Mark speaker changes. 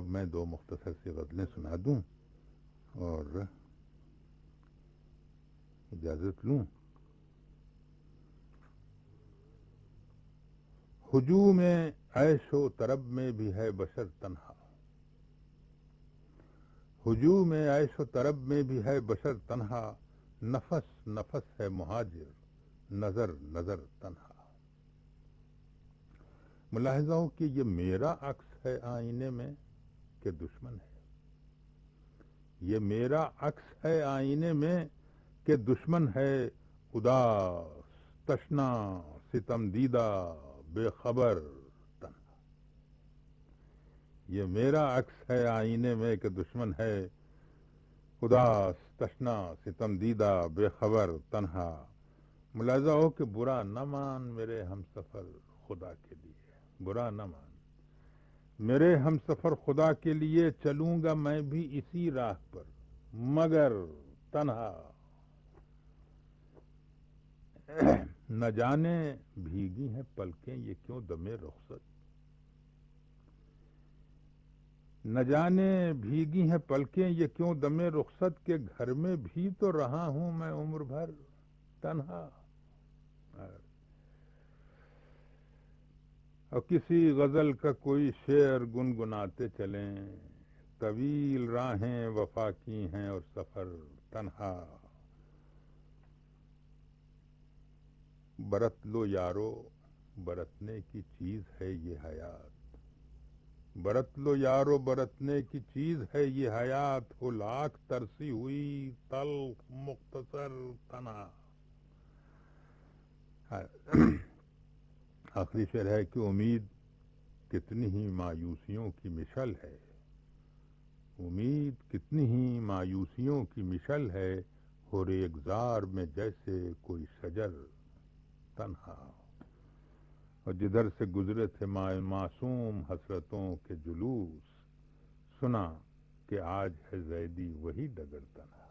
Speaker 1: اب میں دو مختصر سی غزلیں سنا دوں اور اجازت لوں. ہجوم عیش و طرب میں بھی ہے بشر تنہا. ہجوم عیش و طرب میں بھی ہے بشر تنہا. نفس نفس ہے مہاجر نظر نظر تنہا. ملاحظہ ہو کہ یہ میرا عکس ہے آئینے میں کہ دشمن ہے. یہ میرا عکس ہے آئینے میں کہ دشمن ہے. اداس تشنا ستم دیدہ بے خبر تنہا. یہ میرا عکس ہے آئینے میں کہ دشمن ہے. اداس تشنا ستم دیدہ بے خبر تنہا. ملاحظہ ہو کہ برا نہ مان میرے ہم سفر خدا کے لیے. برا نہ مان میرے ہم سفر خدا کے لیے. چلوں گا میں بھی اسی راہ پر مگر تنہا. نہ جانے بھیگی ہیں پلکیں یہ کیوں دمے رخصت. نہ جانے بھیگی ہیں پلکیں یہ کیوں دمے رخصت. کے گھر میں بھی تو رہا ہوں میں عمر بھر تنہا. اور کسی غزل کا کوئی شعر گنگناتے چلیں. طویل راہیں وفا کی ہیں اور سفر تنہا. برت لو یارو برتنے کی چیز ہے یہ حیات. برت لو یارو برتنے کی چیز ہے یہ حیات. ہو لاکھ ترسی ہوئی تلخ مختصر تنہا. آخری شعر ہے کہ امید کتنی ہی مایوسیوں کی مشعل ہے. امید کتنی ہی مایوسیوں کی مشعل ہے. ہو ریگزار میں جیسے کوئی شجر تنہا. اور جدھر سے گزرے تھے معصوم حسرتوں کے جلوس. سنا کہ آج ہے زیدی وہی ڈگر تنہا.